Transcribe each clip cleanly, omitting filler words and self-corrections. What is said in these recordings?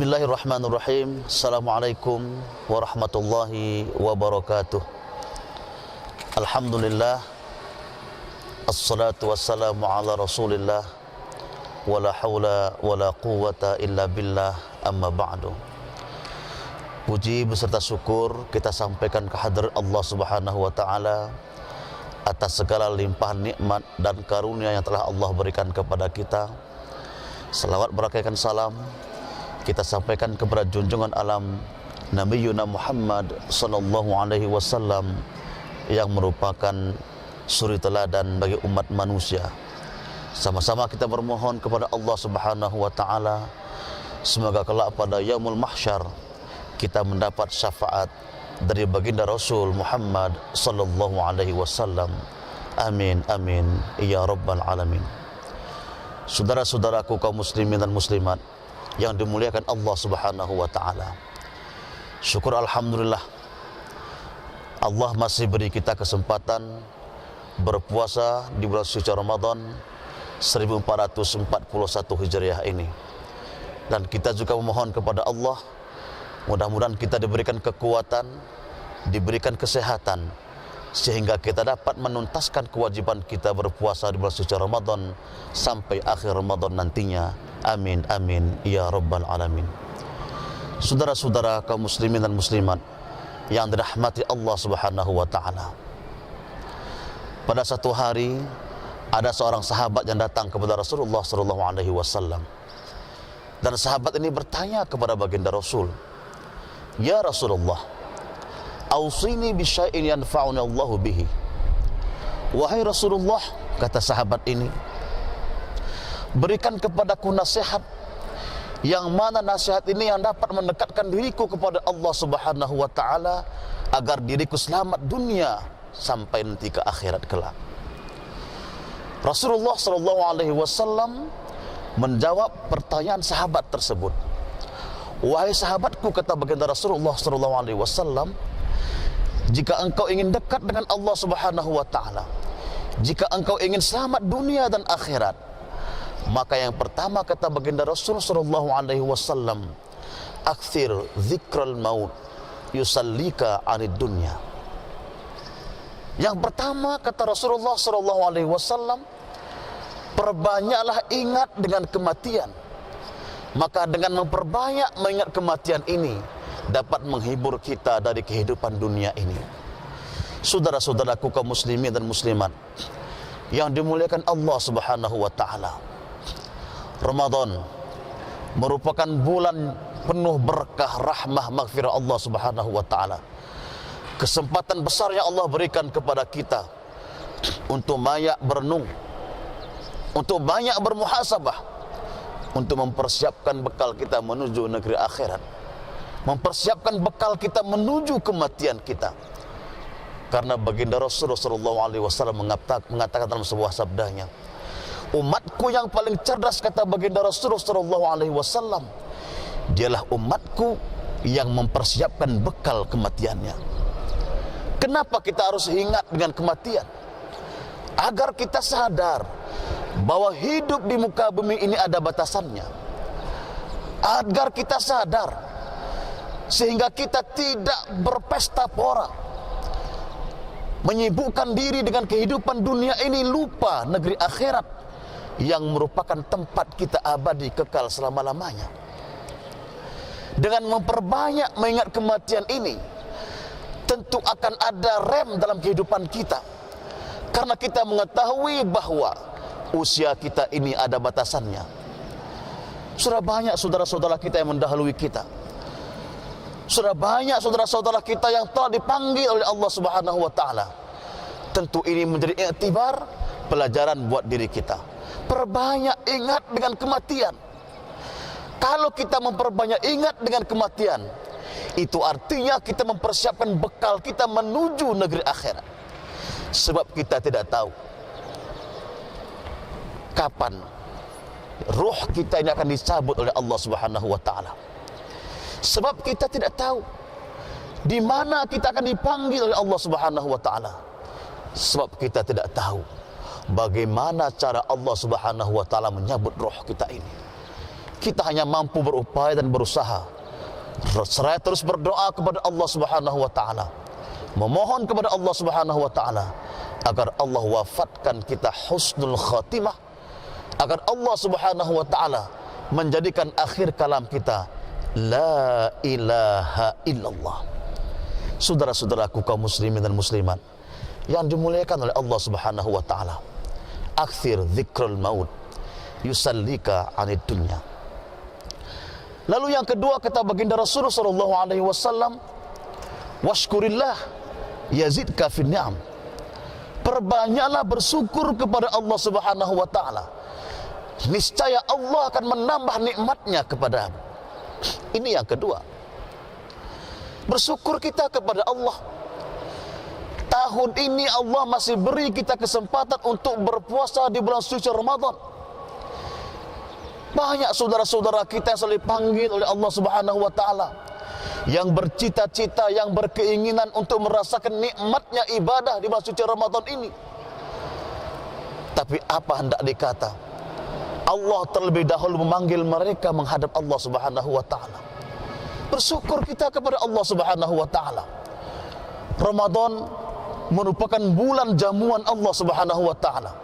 Bismillahirrahmanirrahim. Assalamualaikum warahmatullahi wabarakatuh. Alhamdulillah, assalatu wassalamu ala rasulillah, wala hawla wala quwwata illa billah, amma ba'du. Puji beserta syukur kita sampaikan kehadirat Allah subhanahu wa ta'ala atas segala limpahan nikmat dan karunia yang telah Allah berikan kepada kita. Selawat berakaikan salam kita sampaikan kepada junjungan alam Nabiyuna Muhammad sallallahu alaihi wasallam yang merupakan suri teladan bagi umat manusia. Sama-sama kita bermohon kepada Allah Subhanahu wa taala semoga kelak pada yaumul mahsyar kita mendapat syafaat dari baginda Rasul Muhammad sallallahu alaihi wasallam. Amin amin ya rabbal alamin. Saudara-saudaraku kaum muslimin dan muslimat yang dimuliakan Allah Subhanahu wa taala. Syukur alhamdulillah Allah masih beri kita kesempatan berpuasa di bulan suci Ramadan 1441 Hijriah ini. Dan kita juga memohon kepada Allah mudah-mudahan kita diberikan kekuatan, diberikan kesehatan sehingga kita dapat menuntaskan kewajiban kita berpuasa di bulan suci Ramadan sampai akhir Ramadan nantinya. Amin amin ya rabbal alamin. Saudara-saudara kaum muslimin dan muslimat yang dirahmati Allah Subhanahu wa taala. Pada satu hari ada seorang sahabat yang datang kepada Rasulullah sallallahu alaihi wasallam. Dan sahabat ini bertanya kepada baginda Rasul, "Ya Rasulullah, ausini bi syai'in yanfa'uni Allahu bihi." Wahai Rasulullah, kata sahabat ini, berikan kepadaku nasihat yang mana nasihat ini yang dapat mendekatkan diriku kepada Allah Subhanahu wa taala agar diriku selamat dunia sampai nanti ke akhirat kelak. Rasulullah sallallahu alaihi wasallam menjawab pertanyaan sahabat tersebut. Wahai sahabatku, kata baginda Rasulullah sallallahu alaihi wasallam, jika engkau ingin dekat dengan Allah Subhanahu wa taala, jika engkau ingin selamat dunia dan akhirat, maka yang pertama kata baginda Rasul sallallahu alaihi wasallam, akthir dzikral maut yusallika 'anid dunya. Yang pertama kata Rasulullah sallallahu alaihi wasallam, perbanyaklah ingat dengan kematian. Maka dengan memperbanyak mengingat kematian ini dapat menghibur kita dari kehidupan dunia ini. Saudara-saudaraku kaum muslimin dan muslimat yang dimuliakan Allah Subhanahu wa taala, Ramadan merupakan bulan penuh berkah, rahmah, maghfirah Allah Subhanahu wa taala. Kesempatan besar yang Allah berikan kepada kita untuk banyak berenung, untuk banyak bermuhasabah, untuk mempersiapkan bekal kita menuju negeri akhirat, mempersiapkan bekal kita menuju kematian kita. Karena baginda Rasulullah SAW mengatakan dalam sebuah sabdanya, umatku yang paling cerdas, kata baginda Rasulullah SAW, dialah umatku yang mempersiapkan bekal kematiannya. Kenapa kita harus ingat dengan kematian? Agar kita sadar bahwa hidup di muka bumi ini ada batasannya. Agar kita sadar sehingga kita tidak berpesta pora, menyibukkan diri dengan kehidupan dunia ini, lupa negeri akhirat yang merupakan tempat kita abadi kekal selama-lamanya. Dengan memperbanyak mengingat kematian ini, tentu akan ada rem dalam kehidupan kita. Karena kita mengetahui bahwa usia kita ini ada batasannya. Sudah banyak saudara-saudara kita yang mendahului kita. Sudah banyak saudara-saudara kita yang telah dipanggil oleh Allah Subhanahu wa taala. Tentu ini menjadi iktibar, pelajaran buat diri kita. Perbanyak ingat dengan kematian. Kalau kita memperbanyak ingat dengan kematian, itu artinya kita mempersiapkan bekal kita menuju negeri akhirat. Sebab kita tidak tahu kapan ruh kita ini akan dicabut oleh Allah Subhanahu wa taala. Sebab kita tidak tahu di mana kita akan dipanggil oleh Allah Subhanahu wa taala. Sebab kita tidak tahu bagaimana cara Allah Subhanahu wa taala menyambut roh kita ini. Kita hanya mampu berupaya dan berusaha. Seraya terus berdoa kepada Allah Subhanahu wa taala. Memohon kepada Allah Subhanahu wa taala agar Allah wafatkan kita husnul khatimah, agar Allah Subhanahu wa taala menjadikan akhir kalam kita la ilaha illallah. Saudara-saudaraku kaum muslimin dan muslimat yang dimuliakan oleh Allah Subhanahu wa taala, akthir dzikrul maut yusallika 'anid dunya. Lalu yang kedua kata baginda Rasulullah sallallahu alaihi wasallam, washkurillah yazidka fin ni'am. Perbanyaklah bersyukur kepada Allah Subhanahu wa taala. Niscaya Allah akan menambah nikmatnya kepadamu. Ini yang kedua. Bersyukur kita kepada Allah. Tahun ini Allah masih beri kita kesempatan untuk berpuasa di bulan suci Ramadan. Banyak saudara-saudara kita yang selalu dipanggil oleh Allah Subhanahu wa taala, yang bercita-cita, yang berkeinginan untuk merasakan nikmatnya ibadah di bulan suci Ramadan ini. Tapi apa hendak dikata, Allah terlebih dahulu memanggil mereka menghadap Allah Subhanahu wa taala. Bersyukur kita kepada Allah Subhanahu wa taala. Ramadan merupakan bulan jamuan Allah Subhanahu wa taala.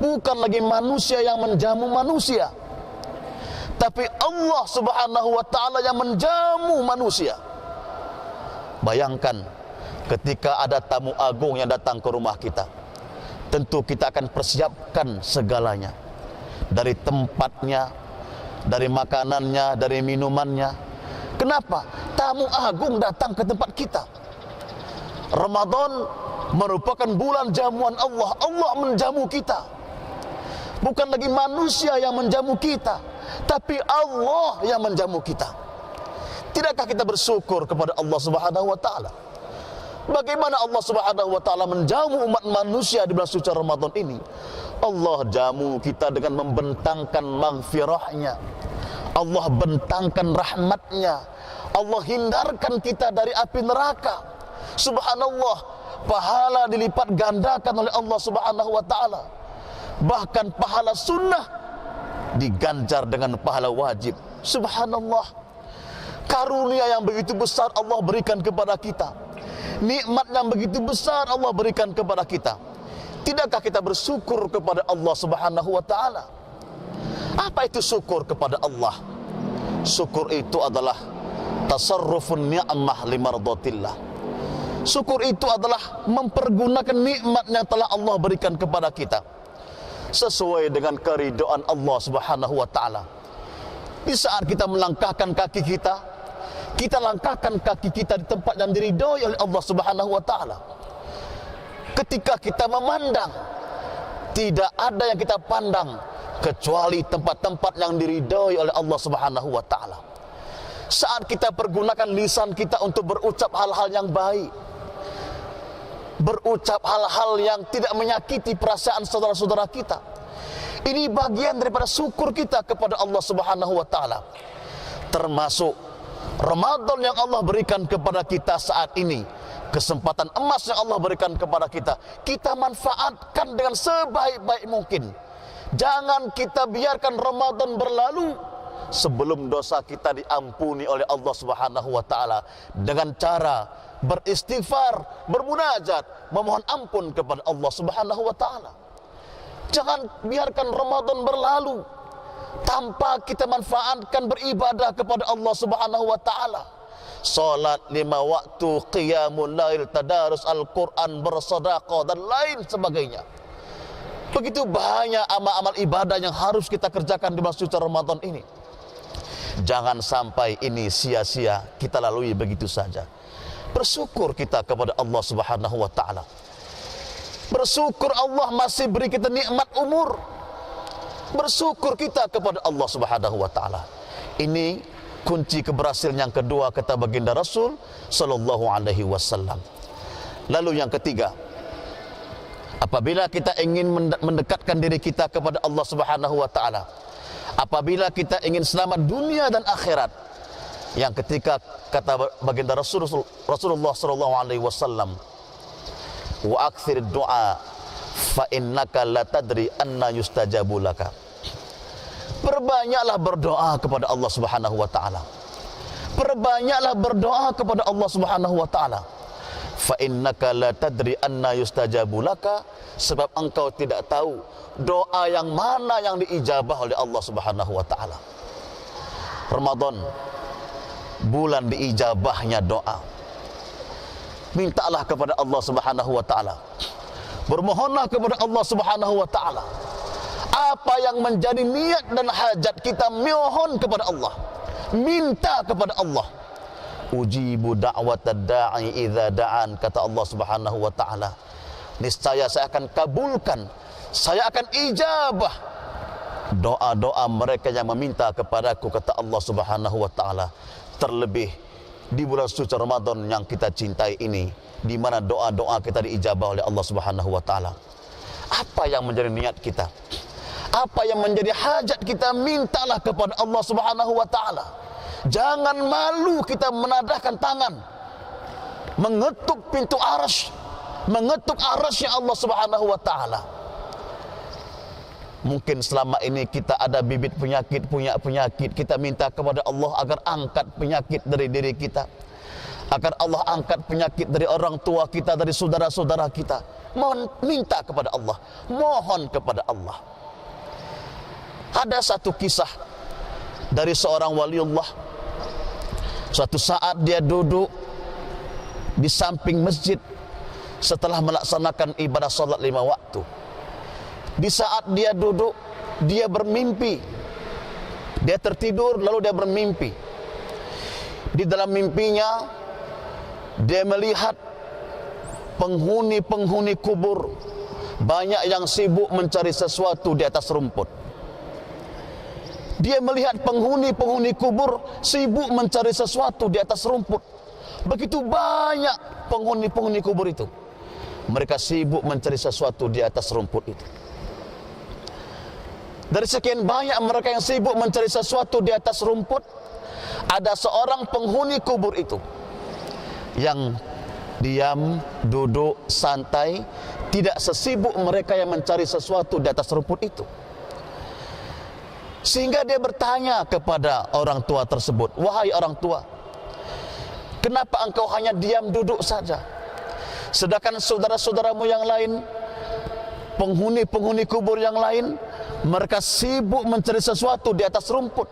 Bukan lagi manusia yang menjamu manusia, tapi Allah Subhanahu wa taala yang menjamu manusia. Bayangkan ketika ada tamu agung yang datang ke rumah kita, tentu kita akan persiapkan segalanya, dari tempatnya, dari makanannya, dari minumannya. Kenapa? Tamu agung datang ke tempat kita. Ramadan merupakan bulan jamuan Allah. Allah menjamu kita. Bukan lagi manusia yang menjamu kita, tapi Allah yang menjamu kita. Tidakkah kita bersyukur kepada Allah Subhanahu wa taala? Bagaimana Allah Subhanahu wa taala menjamu umat manusia di bulan suci Ramadan ini? Allah jamu kita dengan membentangkan maghfirahnya. Allah bentangkan rahmatnya. Allah hindarkan kita dari api neraka. Subhanallah, pahala dilipat gandakan oleh Allah Subhanahu wa taala. Bahkan pahala sunnah diganjar dengan pahala wajib. Subhanallah, karunia yang begitu besar Allah berikan kepada kita, nikmat yang begitu besar Allah berikan kepada kita. Tidakkah kita bersyukur kepada Allah Subhanahu wa taala? Apa itu syukur kepada Allah? Syukur itu adalah tasarrufun ni'mah limardatillah. Syukur itu adalah mempergunakan nikmat yang telah Allah berikan kepada kita sesuai dengan keridhaan Allah Subhanahu wa taala. Di saat kita melangkahkan kaki kita, kita langkahkan kaki kita di tempat yang diridhoi oleh Allah Subhanahu wa taala. Ketika kita memandang, tidak ada yang kita pandang kecuali tempat-tempat yang diridhoi oleh Allah Subhanahu wa taala. Saat kita pergunakan lisan kita untuk berucap hal-hal yang baik, berucap hal-hal yang tidak menyakiti perasaan saudara-saudara kita, ini bagian daripada syukur kita kepada Allah Subhanahu wa taala. Termasuk Ramadan yang Allah berikan kepada kita saat ini, kesempatan emas yang Allah berikan kepada kita, kita manfaatkan dengan sebaik-baik mungkin. Jangan kita biarkan Ramadan berlalu sebelum dosa kita diampuni oleh Allah Subhanahu wa taala dengan cara beristighfar, bermunajat, memohon ampun kepada Allah Subhanahu wa taala. Jangan biarkan Ramadan berlalu tanpa kita manfaatkan beribadah kepada Allah Subhanahu wa taala. Salat 5 waktu, qiyamul lail, tadarus Al-Quran, bersedekah dan lain sebagainya. Begitu banyak amal-amal ibadah yang harus kita kerjakan di bulan suci Ramadan ini. Jangan sampai ini sia-sia kita lalui begitu saja. Bersyukur kita kepada Allah Subhanahu wa taala. Bersyukur Allah masih beri kita nikmat umur. Bersyukur kita kepada Allah Subhanahu wa taala. Ini kunci keberhasilan yang kedua kata baginda Rasul sallallahu alaihi wasallam. Lalu yang ketiga, apabila kita ingin mendekatkan diri kita kepada Allah Subhanahu wa taala, apabila kita ingin selamat dunia dan akhirat, yang ketika kata baginda Rasulullah sallallahu alaihi wasallam, wa aktsir du'a fa innaka la tadri anna yustajabu laka. Perbanyaklah berdoa kepada Allah Subhanahu wa taala. Perbanyaklah berdoa kepada Allah Subhanahu wa taala. Fa innaka la tadri anna yustajabu laka, sebab engkau tidak tahu doa yang mana yang diijabah oleh Allah Subhanahu wa taala. Ramadan, bulan diijabahnya doa. Mintalah kepada Allah Subhanahu wa taala. Bermohonlah kepada Allah Subhanahu wa taala. Apa yang menjadi niat dan hajat kita, mohon kepada Allah, minta kepada Allah. Ujibu da'watad da'i idza da'an, kata Allah Subhanahu wa taala. Niscaya saya akan kabulkan, saya akan ijabah doa-doa mereka yang meminta kepadaku, kata Allah Subhanahu wa taala. Terlebih di bulan suci Ramadan yang kita cintai ini, di mana doa-doa kita diijabah oleh Allah Subhanahu wa taala. Apa yang menjadi niat kita? Apa yang menjadi hajat kita, mintalah kepada Allah Subhanahu wa taala. Jangan malu kita menadahkan tangan, mengetuk pintu arasy, mengetuk arasy Allah Subhanahu wa taala. Mungkin selama ini kita ada bibit penyakit, punya penyakit, kita minta kepada Allah agar angkat penyakit dari diri kita, agar Allah angkat penyakit dari orang tua kita, dari saudara-saudara kita. Mohon, minta kepada Allah, mohon kepada Allah. Ada satu kisah dari seorang waliullah. Suatu saat dia duduk di samping masjid setelah melaksanakan ibadah salat 5 waktu. Di saat dia duduk, dia bermimpi. Dia tertidur lalu dia bermimpi. Di dalam mimpinya dia melihat penghuni-penghuni kubur banyak yang sibuk mencari sesuatu di atas rumput. Dia melihat penghuni-penghuni kubur sibuk mencari sesuatu di atas rumput. Begitu banyak penghuni-penghuni kubur itu, mereka sibuk mencari sesuatu di atas rumput itu. Dari sekian banyak mereka yang sibuk mencari sesuatu di atas rumput, ada seorang penghuni kubur itu yang diam, duduk, santai, tidak sesibuk mereka yang mencari sesuatu di atas rumput itu. Sehingga dia bertanya kepada orang tua tersebut, "Wahai orang tua, kenapa engkau hanya diam duduk saja? Sedangkan saudara-saudaramu yang lain, penghuni-penghuni kubur yang lain, mereka sibuk mencari sesuatu di atas rumput.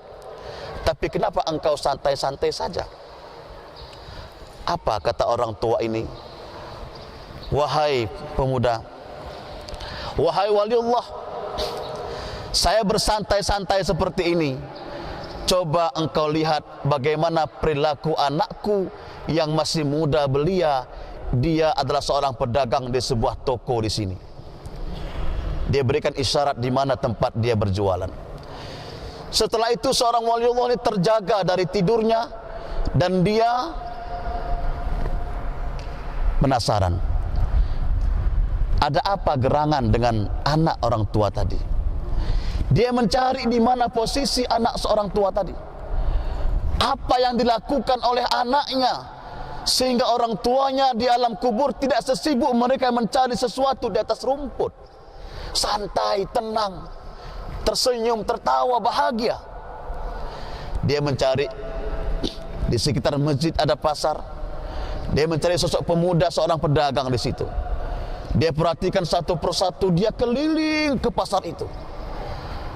Tapi kenapa engkau santai-santai saja?" Apa kata orang tua ini? "Wahai pemuda, wahai waliullah, saya bersantai-santai seperti ini. Coba engkau lihat bagaimana perilaku anakku yang masih muda belia. Dia adalah seorang pedagang di sebuah toko di sini. Dia berikan isyarat di mana tempat dia berjualan. Setelah itu seorang waliullah ini terjaga dari tidurnya dan dia penasaran. Ada apa gerangan dengan anak orang tua tadi? Dia mencari di mana posisi anak seorang tua tadi. Apa yang dilakukan oleh anaknya sehingga orang tuanya di alam kubur tidak sesibuk mereka mencari sesuatu di atas rumput. Santai, tenang, tersenyum, tertawa, bahagia. Dia mencari di sekitar masjid ada pasar. Dia mencari sosok pemuda, seorang pedagang di situ. Dia perhatikan satu persatu, dia keliling ke pasar itu.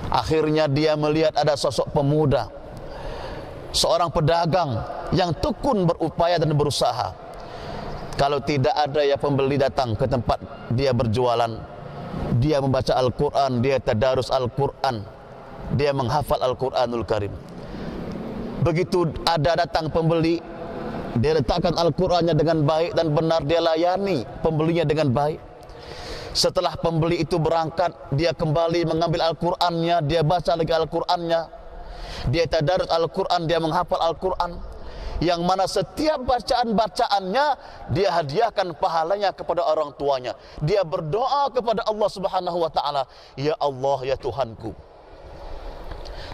Akhirnya dia melihat ada sosok pemuda, seorang pedagang yang tekun berupaya dan berusaha. Kalau tidak ada ya pembeli datang ke tempat dia berjualan, dia membaca Al-Quran, dia tadarus Al-Quran, dia menghafal Al-Quranul Karim. Begitu ada datang pembeli, dia letakkan Al-Qurannya dengan baik dan benar, dia layani pembelinya dengan baik. Setelah pembeli itu berangkat, dia kembali mengambil Al-Qur'annya, dia baca lagi Al-Qur'annya, dia tadarus Al-Qur'an, dia menghafal Al-Qur'an, yang mana setiap bacaan-bacaannya dia hadiahkan pahalanya kepada orang tuanya. Dia berdoa kepada Allah Subhanahu wa taala, "Ya Allah, ya Tuhanku,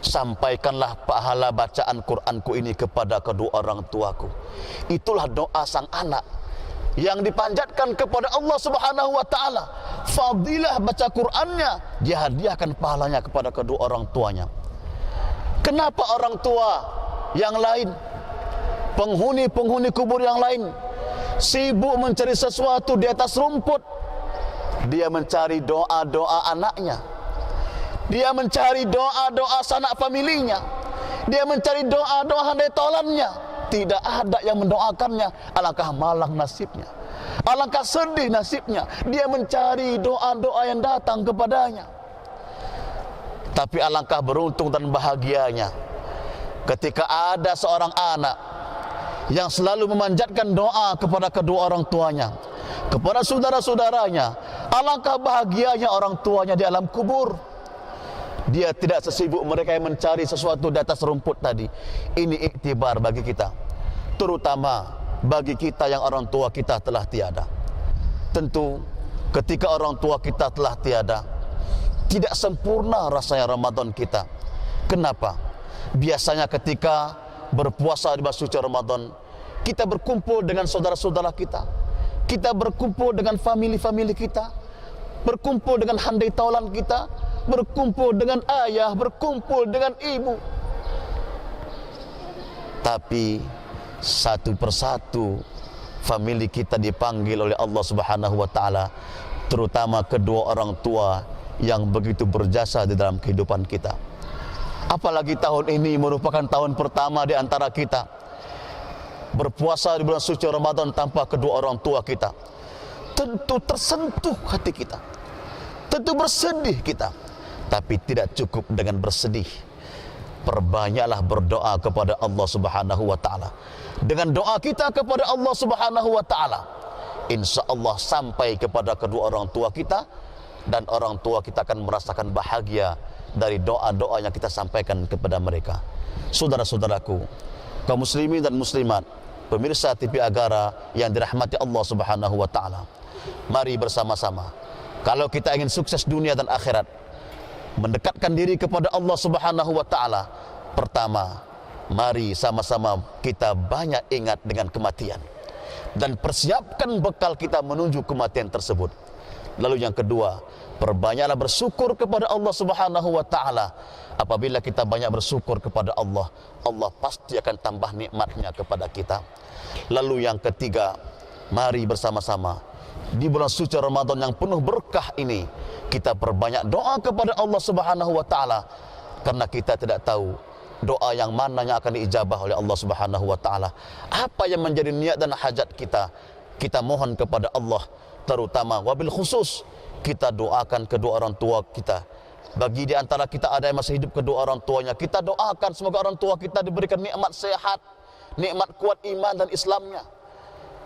sampaikanlah pahala bacaan Qur'anku ini kepada kedua orang tuaku." Itulah doa sang anak yang dipanjatkan kepada Allah Subhanahu wa taala. Fadilah baca Qur'annya dia hadiahkan pahalanya kepada kedua orang tuanya. Kenapa orang tua yang lain, penghuni-penghuni kubur yang lain, sibuk mencari sesuatu di atas rumput? Dia mencari doa-doa anaknya, dia mencari doa-doa sanak familinya, dia mencari doa-doa handai tolannya. Tidak ada yang mendoakannya. Alangkah malang nasibnya, alangkah sedih nasibnya. Dia mencari doa-doa yang datang kepadanya. Tapi alangkah beruntung dan bahagianya ketika ada seorang anak yang selalu memanjatkan doa kepada kedua orang tuanya, kepada saudara-saudaranya. Alangkah bahagianya orang tuanya di alam kubur. Dia tidak sesibuk mereka yang mencari sesuatu di atas rumput tadi. Ini iktibar bagi kita, terutama bagi kita yang orang tua kita telah tiada. Tentu ketika orang tua kita telah tiada, tidak sempurna rasanya Ramadan kita. Kenapa? Biasanya ketika berpuasa di bulan suci Ramadan, kita berkumpul dengan saudara-saudara kita, kita berkumpul dengan famili-famili kita, berkumpul dengan handai taulan kita, berkumpul dengan ayah, berkumpul dengan ibu. Tapi satu persatu famili kita dipanggil oleh Allah Subhanahu wa taala, terutama kedua orang tua yang begitu berjasa di dalam kehidupan kita. Apalagi tahun ini merupakan tahun pertama di antara kita berpuasa di bulan suci Ramadan tanpa kedua orang tua kita. Tentu tersentuh hati kita, tentu bersedih kita. Tapi tidak cukup dengan bersedih, perbanyaklah berdoa kepada Allah Subhanahu wa taala. Dengan doa kita kepada Allah Subhanahu wa taala, insya Allah sampai kepada kedua orang tua kita, dan orang tua kita akan merasakan bahagia dari doa-doa yang kita sampaikan kepada mereka. Saudara-saudaraku, kaum muslimin dan muslimat, pemirsa TV Agara yang dirahmati Allah Subhanahu wa taala, mari bersama-sama, kalau kita ingin sukses dunia dan akhirat, mendekatkan diri kepada Allah Subhanahu wa taala, pertama, mari sama-sama kita banyak ingat dengan kematian dan persiapkan bekal kita menuju kematian tersebut. Lalu yang kedua, perbanyaklah bersyukur kepada Allah Subhanahu wa taala. Apabila kita banyak bersyukur kepada Allah, Allah pasti akan tambah nikmatnya kepada kita. Lalu yang ketiga, mari bersama-sama di bulan suci Ramadan yang penuh berkah ini, kita perbanyak doa kepada Allah Subhanahu wa taala, karena kita tidak tahu doa yang mana yang akan diijabah oleh Allah Subhanahu wa taala. Apa yang menjadi niat dan hajat kita, kita mohon kepada Allah. Terutama wabil khusus, kita doakan kedua orang tua kita. Bagi di antara kita ada yang masih hidup kedua orang tuanya, kita doakan semoga orang tua kita diberikan nikmat sehat, nikmat kuat iman dan Islamnya.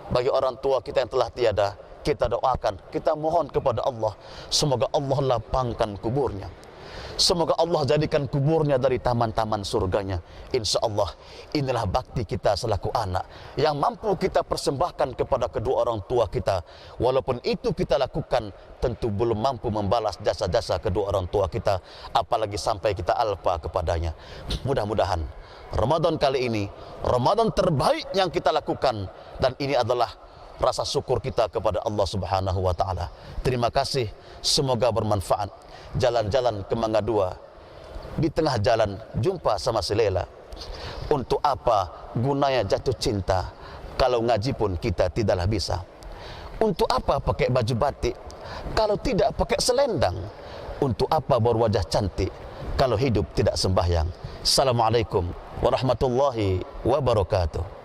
Bagi orang tua kita yang telah tiada, kita doakan, kita mohon kepada Allah, semoga Allah lapangkan kuburnya, semoga Allah jadikan kuburnya dari taman-taman surganya. Insya Allah inilah bakti kita selaku anak yang mampu kita persembahkan kepada kedua orang tua kita. Walaupun itu kita lakukan, tentu belum mampu membalas jasa-jasa kedua orang tua kita, apalagi sampai kita alpa kepadanya. Mudah-mudahan Ramadan kali ini Ramadan terbaik yang kita lakukan, dan ini adalah rasa syukur kita kepada Allah Subhanahu wa taala. Terima kasih, semoga bermanfaat. Jalan-jalan ke Mangga 2, di tengah jalan jumpa sama si Lela. Untuk apa gunanya jatuh cinta kalau ngaji pun kita tidaklah bisa? Untuk apa pakai baju batik kalau tidak pakai selendang? Untuk apa berwajah cantik kalau hidup tidak sembahyang? Assalamualaikum warahmatullahi wabarakatuh.